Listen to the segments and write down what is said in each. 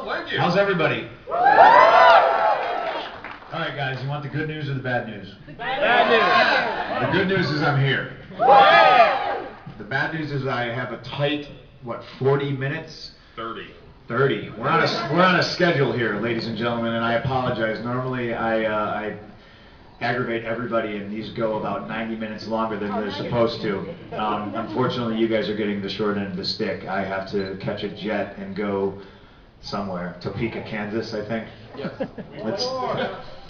thank you. How's everybody? All right, guys, you want the good news or the bad news? Bad news. The good news is I'm here. The bad news is I have a tight, 40 minutes? 30. We're on a schedule here, ladies and gentlemen, and I apologize. Normally I aggravate everybody, and these go about 90 minutes longer than they're supposed to. Unfortunately, you guys are getting the short end of the stick. I have to catch a jet and go somewhere. Topeka, Kansas, I think. Yes.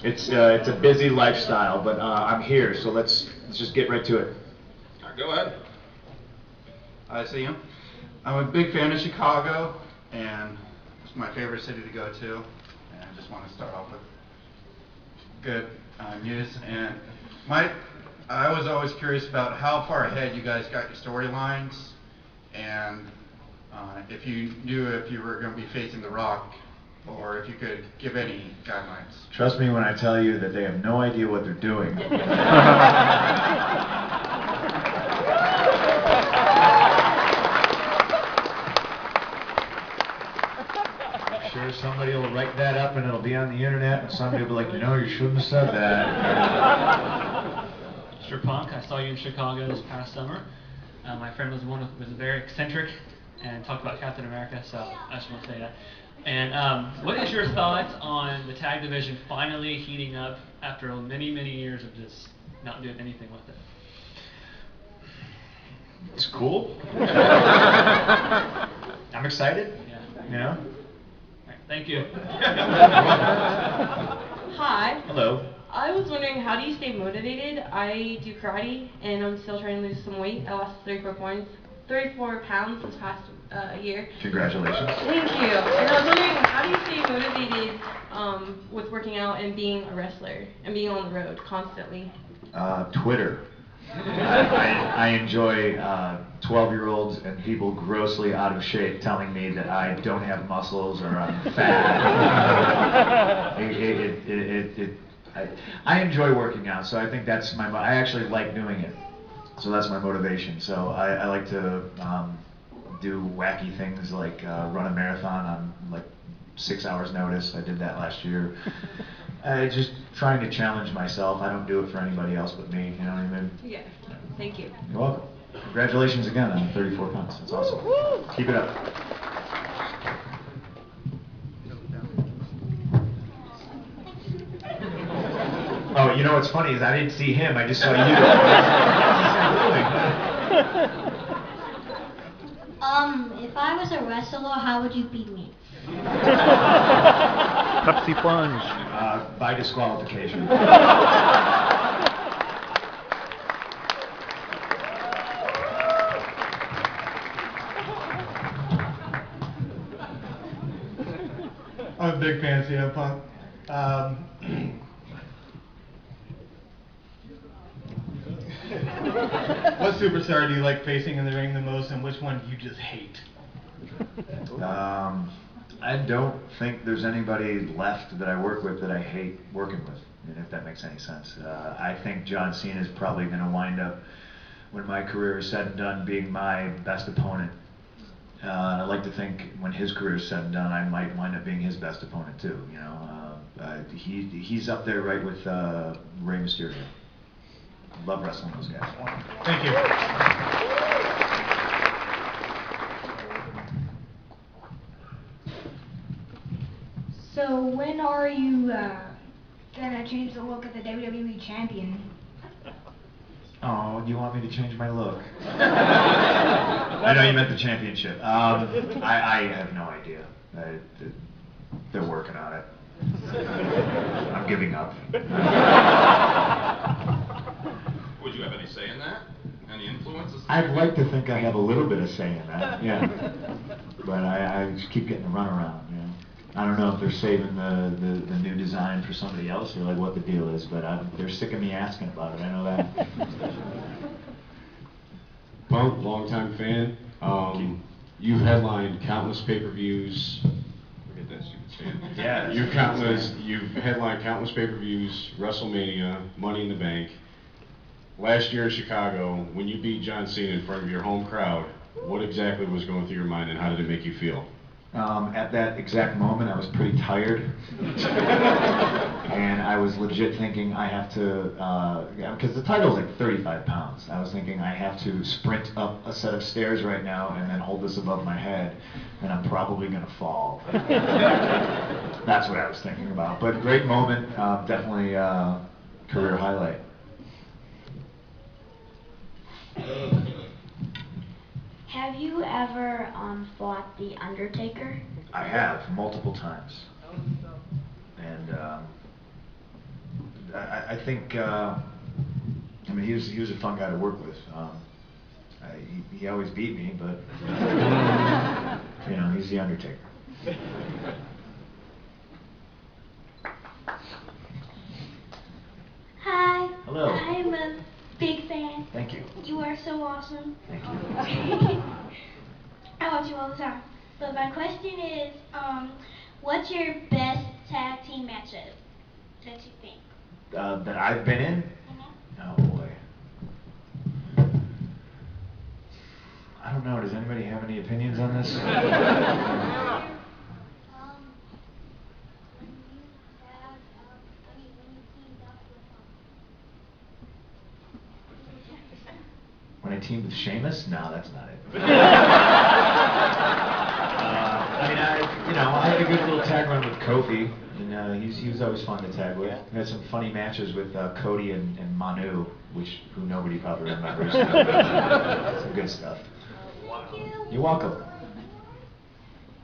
It's a busy lifestyle, but I'm here, so let's just get right to it. All right, go ahead. Hi, Sam. I'm a big fan of Chicago, and it's my favorite city to go to. And I just want to start off with good news. And I was always curious about how far ahead you guys got your storylines, and if you knew if you were going to be facing The Rock, or if you could give any guidelines. Trust me when I tell you that they have no idea what they're doing. I'm sure somebody will write that up and it'll be on the internet, and somebody will be like, you shouldn't have said that. Mr. Punk, I saw you in Chicago this past summer. My friend was very eccentric and talked about Captain America, so I just want to say that. And what is your thoughts on the tag division finally heating up after many, many years of just not doing anything with it? It's cool. I'm excited. Yeah. All right, thank you. Hi. Hello. I was wondering, how do you stay motivated? I do karate, and I'm still trying to lose some weight. I lost 34 pounds this past year. Congratulations. Thank you. And I was wondering, how do you stay motivated with working out and being a wrestler and being on the road constantly? Twitter. I enjoy 12-year-olds and people grossly out of shape telling me that I don't have muscles or I'm fat. I enjoy working out, so I think that's I actually like doing it. So that's my motivation. So I like to do wacky things like run a marathon on like 6 hours notice. I did that last year. Just trying to challenge myself. I don't do it for anybody else but me, you know what I mean? Yeah, thank you. You're welcome. Congratulations again on 34 pounds. That's awesome. Keep it up. Oh, you know what's funny is I didn't see him, I just saw you. If I was a wrestler, how would you beat me? Pepsi Plunge. By disqualification. I'm a big fan of CM Punk. What superstar do you like facing in the ring the most, and which one do you just hate? I don't think there's anybody left that I work with that I hate working with, if that makes any sense. I think John Cena is probably going to wind up, when my career is said and done, being my best opponent. I like to think when his career is said and done, I might wind up being his best opponent too. He's up there right with Rey Mysterio. Love wrestling those guys. Thank you. So when are you gonna change the look of the WWE champion? Oh, you want me to change my look? I know you meant the championship. I have no idea. They're working on it. I'm giving up. Would you have any say in that? Any influences? I'd like to think I have a little bit of say in that, yeah. But I just keep getting the runaround, you know. I don't know if they're saving the new design for somebody else or like what the deal is, but they're sick of me asking about it, I know that. Punk, longtime fan. You've headlined countless pay-per-views. Forget that stupid stand. Yeah. You've headlined countless pay-per-views, WrestleMania, Money in the Bank. Last year in Chicago, when you beat John Cena in front of your home crowd, what exactly was going through your mind and how did it make you feel? At that exact moment, I was pretty tired. And I was legit thinking I have to, because the title's like 35 pounds. I was thinking I have to sprint up a set of stairs right now and then hold this above my head, and I'm probably going to fall. That's what I was thinking about. But great moment, definitely career highlight. Have you ever fought The Undertaker? I have, multiple times. And I think, I mean, he was a fun guy to work with. He always beat me, but, you know, he's The Undertaker. Hi. Hello. I'm a big fan. Thank you. You are so awesome. Thank you. I watch you all the time. But my question is, what's your best tag team matchup that you think? That I've been in? Oh boy. I don't know. Does anybody have any opinions on this? When I teamed with Sheamus? No, that's not it. I mean, I had a good little tag run with Kofi, and he was always fun to tag with. I had some funny matches with Cody and Manu, who nobody probably remembers. Some good stuff. You're welcome.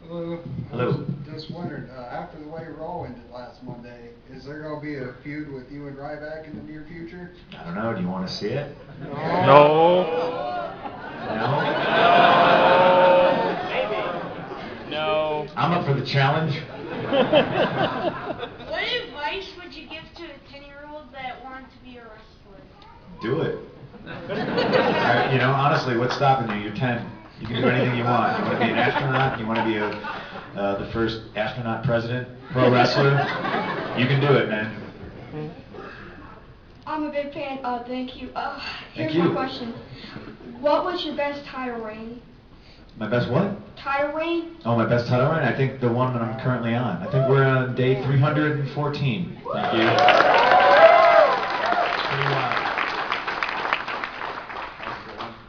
Hello. Hello. Just wondered, after the way Raw ended last Monday, is there going to be a feud with you and Ryback in the near future? I don't know. Do you want to see it? No. No? Maybe. No. I'm up for the challenge. What advice would you give to a 10-year-old that wanted to be a wrestler? Do it. You know, honestly, what's stopping you? You're 10. You can do anything you want. You want to be an astronaut? You want to be the first astronaut president, pro wrestler? You can do it, man. I'm a big fan. Thank you. Thank Here's you. my question. What was your best title reign? My best what? Title reign? Oh, my best title reign? I think the one that I'm currently on. I think we're on day 314. Thank you. Pretty wild.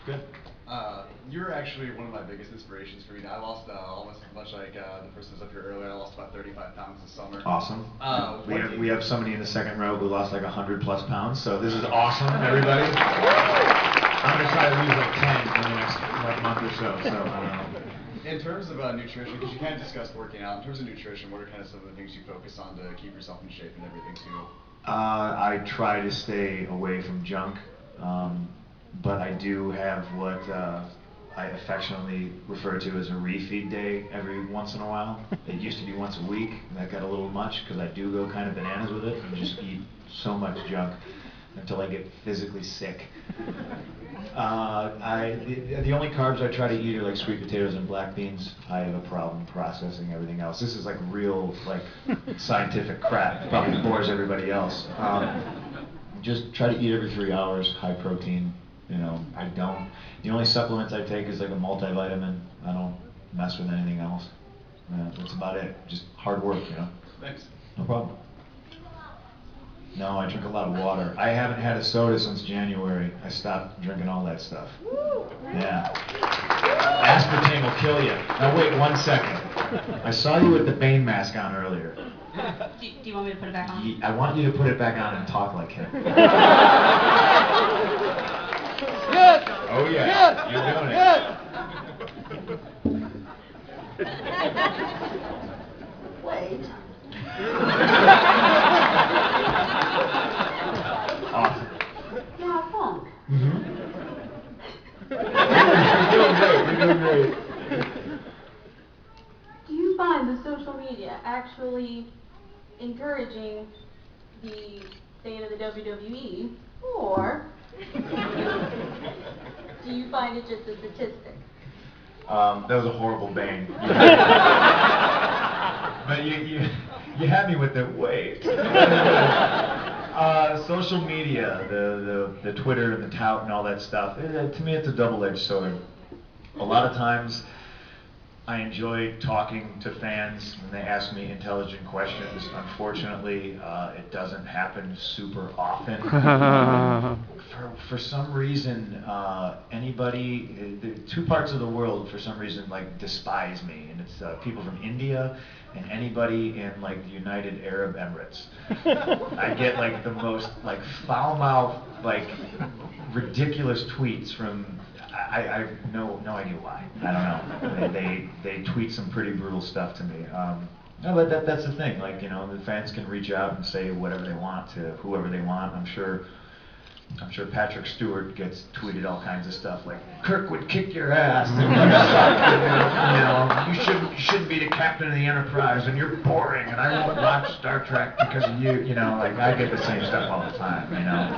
Good. You're actually one of my biggest inspirations for me. I lost almost as much like the person who was up here earlier. I lost about 35 pounds this summer. Awesome. We have somebody in the second row who lost like 100+ pounds, so this is awesome, everybody. I'm going to try to lose like 10 in the next month or so. In terms of nutrition, because you kind of discussed working out, in terms of nutrition, what are kind of some of the things you focus on to keep yourself in shape and everything too? I try to stay away from junk, but I do have what I affectionately refer to as a refeed day every once in a while. It used to be once a week, and that got a little much because I do go kind of bananas with it and just eat so much junk until I get physically sick. The only carbs I try to eat are like sweet potatoes and black beans. I have a problem processing everything else. This is like real, like scientific crap. It probably bores everybody else. Just try to eat every 3 hours, high protein. You know, the only supplements I take is like a multivitamin. I don't mess with anything else. That's about it. Just hard work, you know. Thanks. No problem. No, I drink a lot of water. I haven't had a soda since January. I stopped drinking all that stuff. Yeah. Aspartame will kill you. Now wait 1 second. I saw you with the Bane mask on earlier. Do you want me to put it back on? I want you to put it back on and talk like him. Good. Oh yeah, Good. you're doing it. Wait. Awesome. Now, Funk. Mm-hmm. You're doing great. Do you find the social media actually encouraging the state of the WWE, or do you find it just a statistic? That was a horrible bang. But you had me with the wait. Social media, the Twitter and the tout and all that stuff. To me, it's a double-edged sword. A lot of times, I enjoy talking to fans when they ask me intelligent questions. Unfortunately, it doesn't happen super often. For some reason, anybody, the two parts of the world for some reason like despise me, and it's people from India and anybody in like the United Arab Emirates. I get like the most like foul-mouthed, like ridiculous tweets from. I have no idea why. I don't know. They tweet some pretty brutal stuff to me. No, but that's the thing. Like, you know, the fans can reach out and say whatever they want to whoever they want. I'm sure Patrick Stewart gets tweeted all kinds of stuff like Kirk would kick your ass. And you know, you shouldn't be the captain of the Enterprise, and you're boring, and I won't watch Star Trek because of you. You know, like I get the same stuff all the time. You know,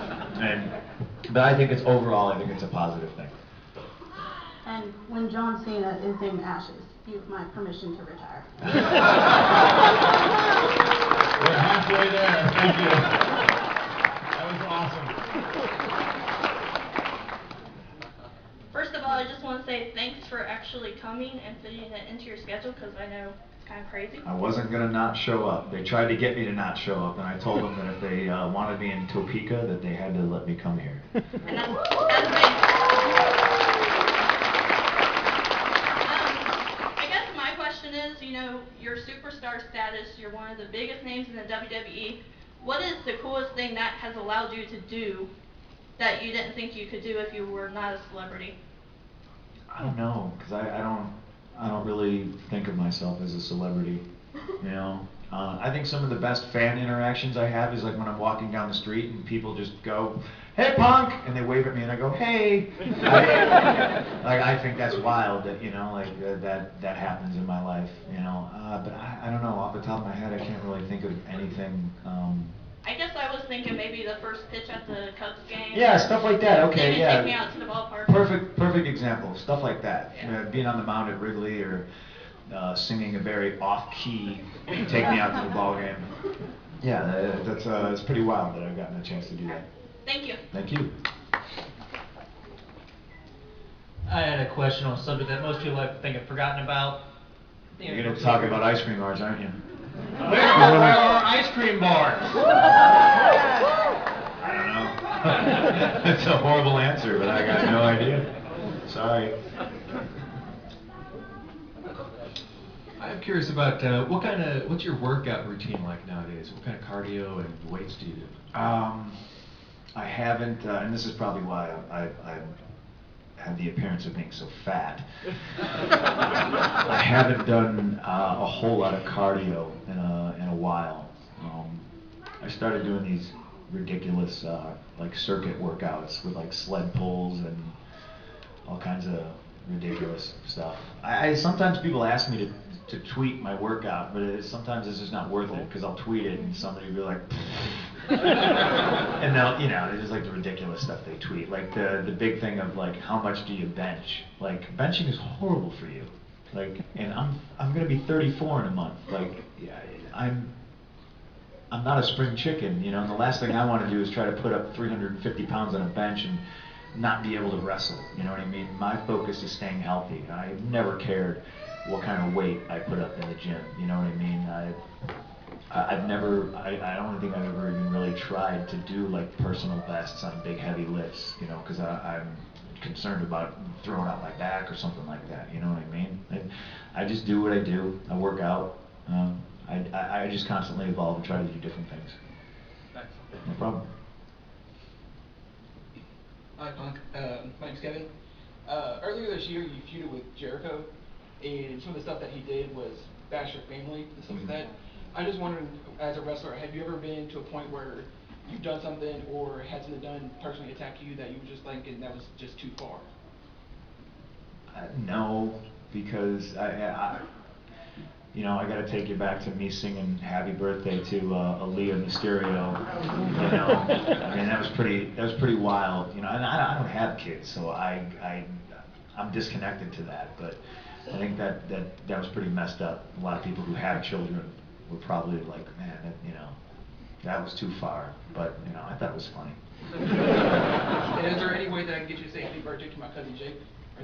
but I think it's overall, I think it's a positive thing. And when John Cena is in ashes, you have my permission to retire. We're halfway there. Thank you. That was awesome. First of all, I just want to say thanks for actually coming and fitting it into your schedule, because I know it's kind of crazy. I wasn't going to not show up. They tried to get me to not show up, and I told them that if they wanted me in Topeka, that they had to let me come here. And that's amazing. Is, you know, your superstar status, you're one of the biggest names in the WWE. What is the coolest thing that has allowed you to do that you didn't think you could do if you were not a celebrity? I don't know, because I don't really think of myself as a celebrity, you know. I think some of the best fan interactions I have is like when I'm walking down the street and people just go, "Hey, punk," and they wave at me and I go, "Hey." I think that's wild that, you know, like that happens in my life, you know. But I don't know, off the top of my head, I can't really think of anything. I guess I was thinking maybe the first pitch at the Cubs game. Yeah, stuff like that. Okay, maybe yeah. Take me out to the ballpark. Perfect example. Stuff like that. Yeah. Being on the mound at Wrigley or singing a very off-key "Take Me Out to the Ball Game." Yeah, it's pretty wild that I've gotten a chance to do that. Thank you. Thank you. I had a question on a subject that most people I think have forgotten about. You're going to talk about ice cream bars, aren't you? Where are ice cream bars? I don't know. It's a horrible answer, but I got no idea. Sorry. I'm curious about what's your workout routine like nowadays? What kind of cardio and weights do you do? I haven't, and this is probably why I have the appearance of being so fat. I haven't done a whole lot of cardio in a while. I started doing these ridiculous like circuit workouts with like sled pulls and all kinds of ridiculous stuff. I sometimes people ask me to tweet my workout, but sometimes it's just not worth it because I'll tweet it and somebody will be like, and they'll, you know, it's just like the ridiculous stuff they tweet, like the big thing of like how much do you bench? Like benching is horrible for you. Like, and I'm gonna be 34 in a month. Like, yeah, I'm not a spring chicken, you know. And the last thing I want to do is try to put up 350 pounds on a bench and not be able to wrestle. You know what I mean? My focus is staying healthy. I've never cared what kind of weight I put up in the gym. You know what I mean? I don't think I've ever even really tried to do like personal bests on big heavy lifts, you know, because I'm concerned about throwing out my back or something like that. You know what I mean? I just do what I do. I work out. I just constantly evolve and try to do different things. Thanks. No problem. Hi, Punk. My name's Kevin. Earlier this year, you feuded with Jericho, and some of the stuff that he did was bash your family and stuff like that. I just wondered, as a wrestler, have you ever been to a point where you've done something or had something done personally attack you that you were just thinking that was just too far? No, because you know, I got to take you back to me singing "Happy Birthday" to Aaliyah Mysterio. You know, I mean that was pretty wild. You know, and I don't have kids, so I'm disconnected to that. But I think that was pretty messed up. A lot of people who have children were probably like, man, you know, that was too far. But you know, I thought it was funny. And is there any way that I can get you to say happy birthday to my cousin Jake?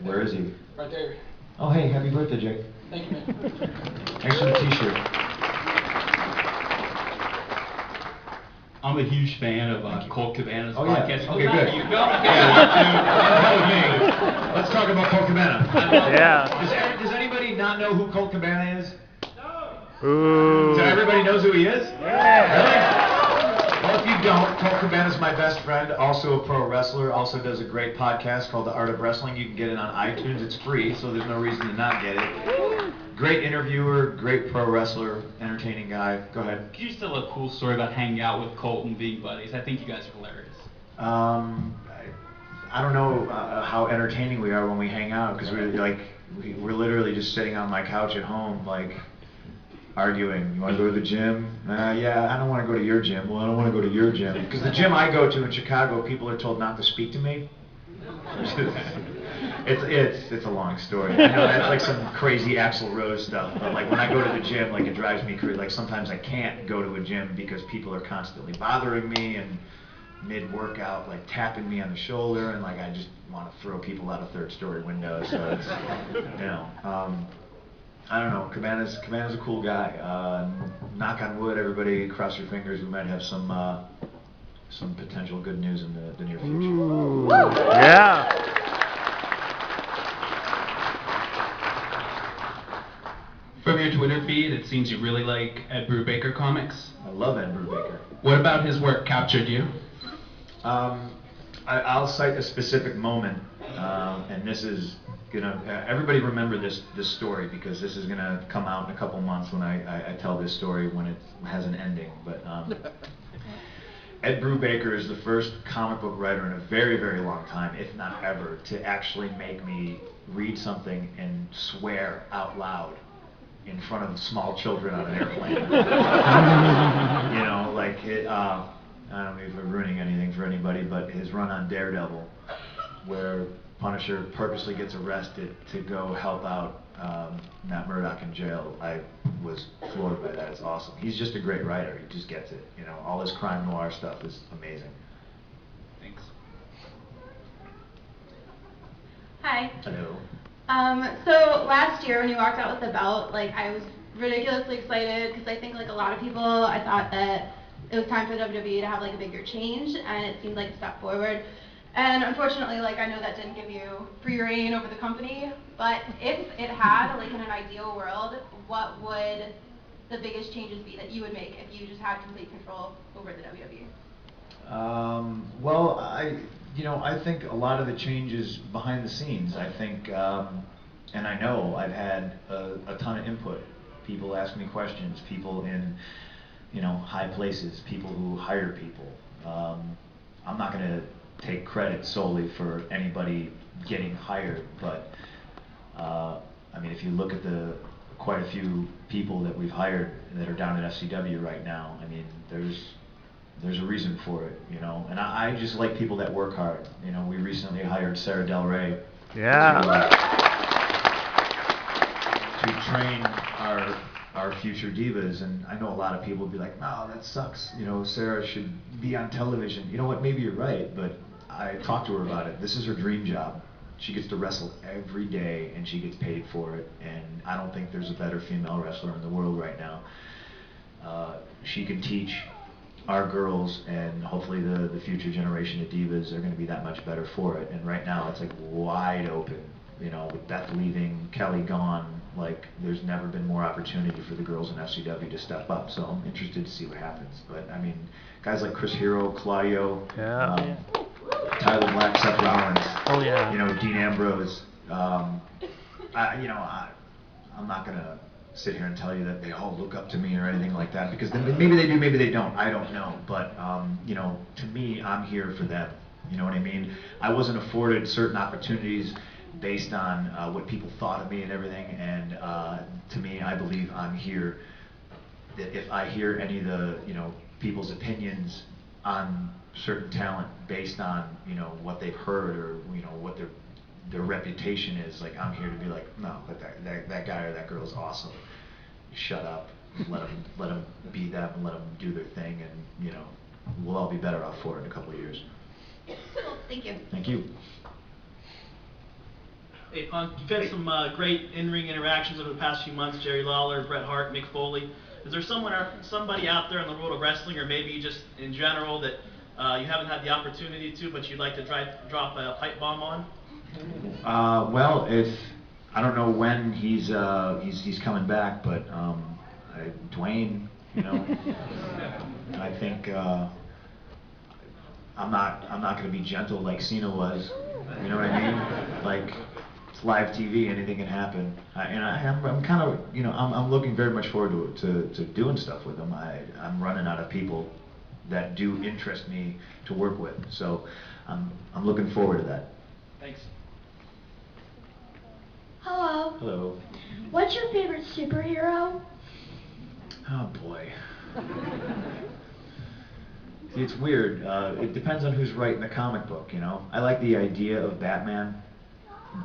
Where is he? Right there. Oh, hey, happy birthday, Jake. Thank you, man. Thanks for the t-shirt. I'm a huge fan of Colt Cabana's Oh, yeah. podcast. Okay, good. You go. Let's talk about Colt Cabana. Yeah. Does anybody not know who Colt Cabana is? Ooh. So everybody knows who he is? Yeah. Really? Well, if you don't, Colt Cabana is my best friend, also a pro wrestler, also does a great podcast called The Art of Wrestling. You can get it on iTunes. It's free, so there's no reason to not get it. Great interviewer, great pro wrestler, entertaining guy. Go ahead. Could you just tell a cool story about hanging out with Colt and being buddies? I think you guys are hilarious. I don't know how entertaining we are when we hang out, because we're literally just sitting on my couch at home, like, arguing. You want to go to the gym? Yeah, I don't want to go to your gym. Well, I don't want to go to your gym. Because the gym I go to in Chicago, people are told not to speak to me. It's a long story. I know that's like some crazy Axl Rose stuff, but like when I go to the gym, like it drives me crazy. Like sometimes I can't go to a gym because people are constantly bothering me and mid-workout, like tapping me on the shoulder, and like I just want to throw people out of third-story windows. So it's, you know, I don't know. Cabana's a cool guy. Knock on wood, everybody. Cross your fingers. We might have some potential good news in the near future. Ooh. Yeah. From your Twitter feed, it seems you really like Ed Brubaker comics. I love Ed Brubaker. What about his work captured you? I'll cite a specific moment, and this is gonna. Everybody remember this story because this is gonna come out in a couple months when I tell this story when it has an ending. But Ed Brubaker is the first comic book writer in a very, very long time, if not ever, to actually make me read something and swear out loud in front of small children on an airplane. You know, like I don't know if we're ruining anything for anybody, but his run on Daredevil, where Punisher purposely gets arrested to go help out Matt Murdock in jail. I was floored by that. It's awesome. He's just a great writer. He just gets it. You know, all his crime noir stuff is amazing. Thanks. Hi. Hello. So last year when you walked out with the belt, like I was ridiculously excited because I think like a lot of people, I thought that it was time for WWE to have like a bigger change, and it seemed like a step forward. And unfortunately, like I know that didn't give you free reign over the company, but if it had, like in an ideal world, what would the biggest changes be that you would make if you just had complete control over the WWE? Well, I think a lot of the changes behind the scenes. I think, and I know I've had a ton of input. People ask me questions. People in, high places. People who hire people. I'm not going to take credit solely for anybody getting hired, but I mean, if you look at quite a few people that we've hired that are down at FCW right now, I mean, there's a reason for it, and I just like people that work hard. We recently hired Sarah Del Rey to train our future divas, and I know a lot of people would be like, no, that sucks, Sarah should be on television. You know what, maybe you're right, but I talked to her about it. This is her dream job. She gets to wrestle every day, and she gets paid for it, and I don't think there's a better female wrestler in the world right now. She can teach our girls, and hopefully the future generation of divas are going to be that much better for it. And right now it's like wide open, with Beth leaving, Kelly gone, like there's never been more opportunity for the girls in FCW to step up. So I'm interested to see what happens. But I mean, guys like Chris Hero, Claudio, Tyler Black, Seth Rollins, Dean Ambrose. I'm not gonna sit here and tell you that they all look up to me or anything like that, because maybe they do, maybe they don't. I don't know. But to me, I'm here for them. You know what I mean? I wasn't afforded certain opportunities based on what people thought of me and everything. And to me, I believe I'm here. That if I hear any of the people's opinions on certain talent based on what they've heard or what their reputation is, like I'm here to be like, no, but that guy or that girl is awesome. Shut up, let them be them, and let them do their thing, and we'll all be better off for it in a couple of years. Thank you. Thank you. Hey Punk, you've had some great in-ring interactions over the past few months. Jerry Lawler, Bret Hart, Mick Foley. Is there somebody out there in the world of wrestling, or maybe just in general, that you haven't had the opportunity to, but you'd like to drop a pipe bomb on? Well, I don't know when he's coming back, but Dwayne, you know, I think I'm not going to be gentle like Cena was. You know what I mean? Like, it's live TV, anything can happen. I'm kind of, you know, I'm looking very much forward to doing stuff with him. I'm running out of people that do interest me to work with, so I'm looking forward to that. Thanks. Hello. Hello. What's your favorite superhero? Oh boy. See, it's weird. It depends on who's writing the comic book, you know. I like the idea of Batman,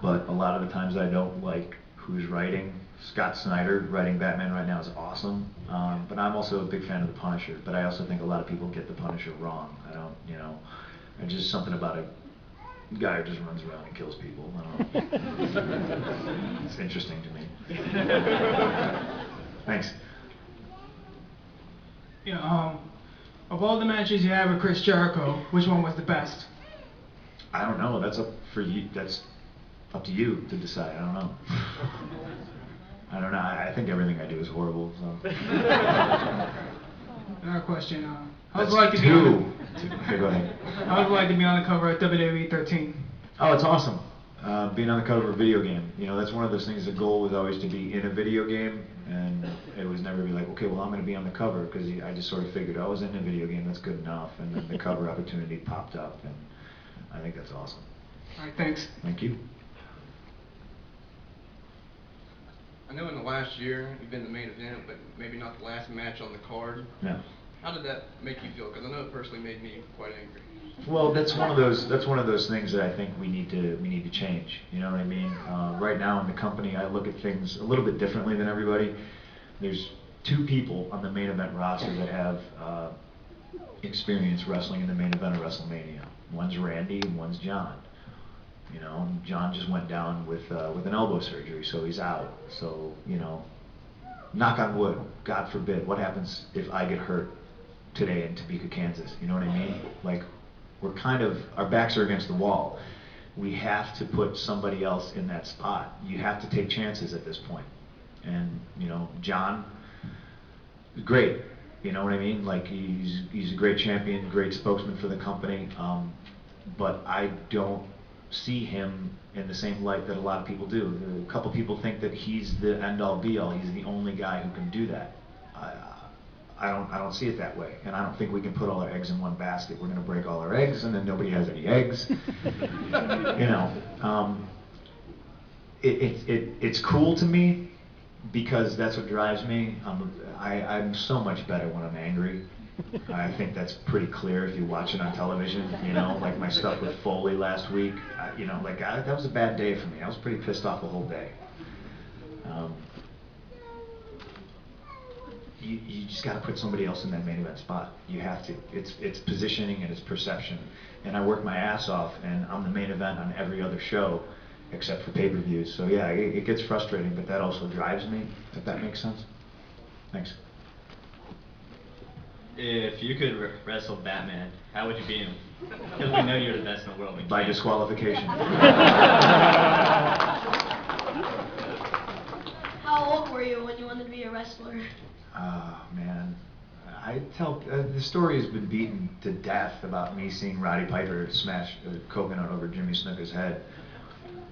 but a lot of the times I don't like who's writing. Scott Snyder writing Batman right now is awesome, but I'm also a big fan of the Punisher. But I also think a lot of people get the Punisher wrong. I don't, you know, there's just something about a guy who just runs around and kills people. I don't know. It's interesting to me. Thanks. Yeah, of all the matches you had with Chris Jericho, which one was the best? I don't know. That's up for you. That's up to you to decide. I don't know. I don't know. I think everything I do is horrible. So. Another question. How's That's it like to be two. Okay, go ahead. How's it like to be on the cover of WWE 13? Oh, it's awesome. Being on the cover of a video game. You know, that's one of those things. The goal was always to be in a video game, and it was never be like, okay, well, I'm going to be on the cover, because I just sort of figured I was in a video game, that's good enough, and then the cover opportunity popped up, and I think that's awesome. All right, thanks. Thank you. I know in the last year you've been the main event, but maybe not the last match on the card. Yeah. How did that make you feel? Because I know it personally made me quite angry. Well, that's one of those things that I think we need to change. You know what I mean? Right now in the company, I look at things a little bit differently than everybody. There's two people on the main event roster that have experience wrestling in the main event of WrestleMania. One's Randy and one's John. You know, John just went down with an elbow surgery, so he's out. So, you know, knock on wood, God forbid, what happens if I get hurt today in Topeka, Kansas? You know what I mean? Like, our backs are against the wall. We have to put somebody else in that spot. You have to take chances at this point. And, you know, John is great. You know what I mean? Like, he's a great champion, great spokesman for the company. But I don't see him in the same light that a lot of people do. A couple people think that he's the end-all be-all. He's the only guy who can do that. I don't see it that way, and I don't think we can put all our eggs in one basket. We're going to break all our eggs, and then nobody has any eggs. You know, it's cool to me because that's what drives me. I'm so much better when I'm angry. I think that's pretty clear if you watch it on television. You know, like my stuff with Foley last week. You know, like that was a bad day for me. I was pretty pissed off the whole day. You just got to put somebody else in that main event spot. You have to. It's positioning and it's perception. And I work my ass off, and I'm the main event on every other show except for pay-per-views. So yeah, it gets frustrating, but that also drives me, if that makes sense. Thanks. If you could wrestle Batman, how would you beat him? Because we know you're the best in the world. By disqualification. How old were you when you wanted to be a wrestler? Man. The story has been beaten to death about me seeing Roddy Piper smash a coconut over Jimmy Snuka's head.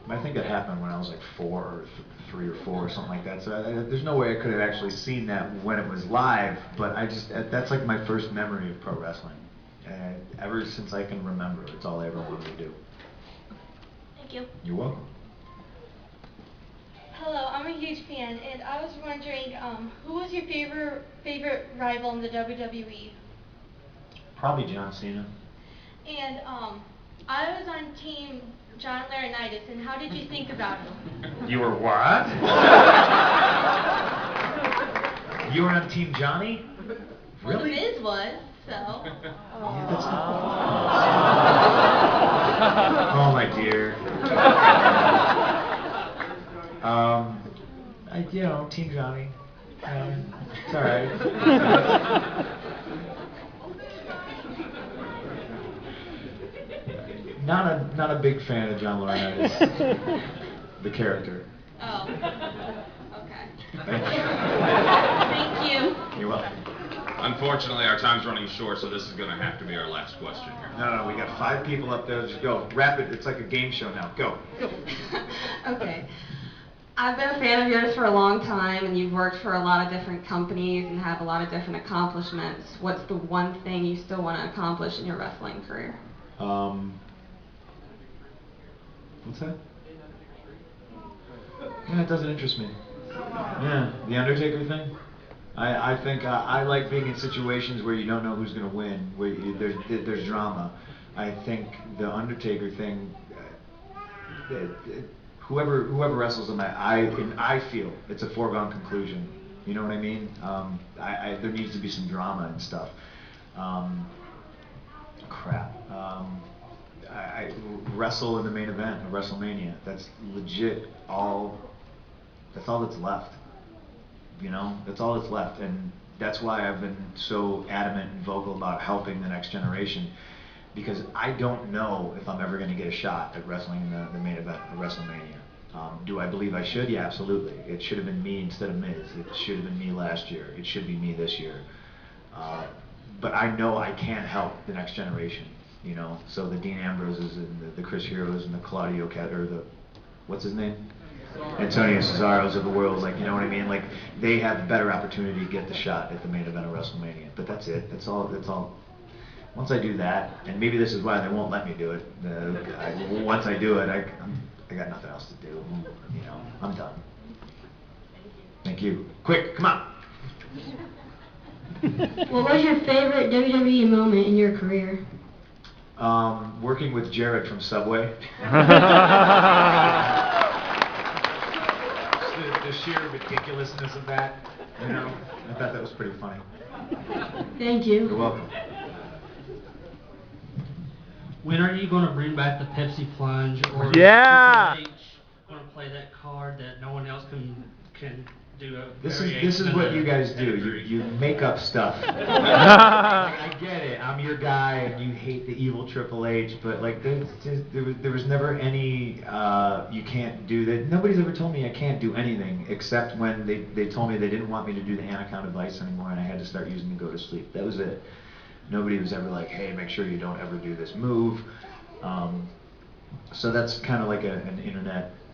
I think it happened when I was like 4 or 3 or 4 or something like that. So there's no way I could have actually seen that when it was live. But that's like my first memory of pro wrestling. Ever since I can remember, it's all I ever wanted to do. Thank you. You're welcome. Hello, I'm a huge fan, and I was wondering, who was your favorite rival in the WWE? Probably John Cena. And I was on team John Laurinaitis, and how did you think about him? You were what? You were on Team Johnny? Well, Really? The Miz was, so. Oh my dear. You know, Team Johnny. It's alright. Not a big fan of John Laurinaitis, the character. Oh. Okay. Thank you. Thank you. You're welcome. Unfortunately, our time's running short, so this is going to have to be our last question here. No, we got 5 people up there. Just go. Rapid. It's like a game show now. Go. Okay. I've been a fan of yours for a long time, and you've worked for a lot of different companies and have a lot of different accomplishments. What's the one thing you still want to accomplish in your wrestling career? What's that? Yeah, it doesn't interest me. Yeah, the Undertaker thing. I think I like being in situations where you don't know who's going to win, where there's drama. I think the Undertaker thing, whoever wrestles him, I feel it's a foregone conclusion. You know what I mean? There needs to be some drama and stuff. I wrestle in the main event of WrestleMania. That's legit all. That's all that's left. You know, that's all that's left, and that's why I've been so adamant and vocal about helping the next generation, because I don't know if I'm ever going to get a shot at wrestling in the main event of WrestleMania. Do I believe I should? Yeah, absolutely. It should have been me instead of Miz. It should have been me last year. It should be me this year. But I know I can't help the next generation. You know, so the Dean Ambroses and the Chris Heroes and the Claudio what's his name? Antonio Cesaros of the world, like, you know what I mean? Like, they have a better opportunity to get the shot at the main event of WrestleMania. But that's it. That's all. Once I do that, and maybe this is why they won't let me do it. Once I do it, I got nothing else to do. You know, I'm done. Thank you. Quick, come on. What was your favorite WWE moment in your career? Working with Jared from Subway. The sheer ridiculousness of that, you know, I thought that was pretty funny. Thank you. You're welcome. When are you going to bring back the Pepsi Plunge, or Yeah. Triple H going to play that card that no one else can do a This variation is of what the you guys do. pedigree? You make up stuff. I get it. I'm your guy, and you hate the evil Triple H, but like there was never any you can't do that. Nobody's ever told me I can't do anything except when they told me they didn't want me to do the anaconda vice anymore, and I had to start using the go to sleep. That was it. Nobody was ever like, hey, make sure you don't ever do this move. So that's kind of like an internet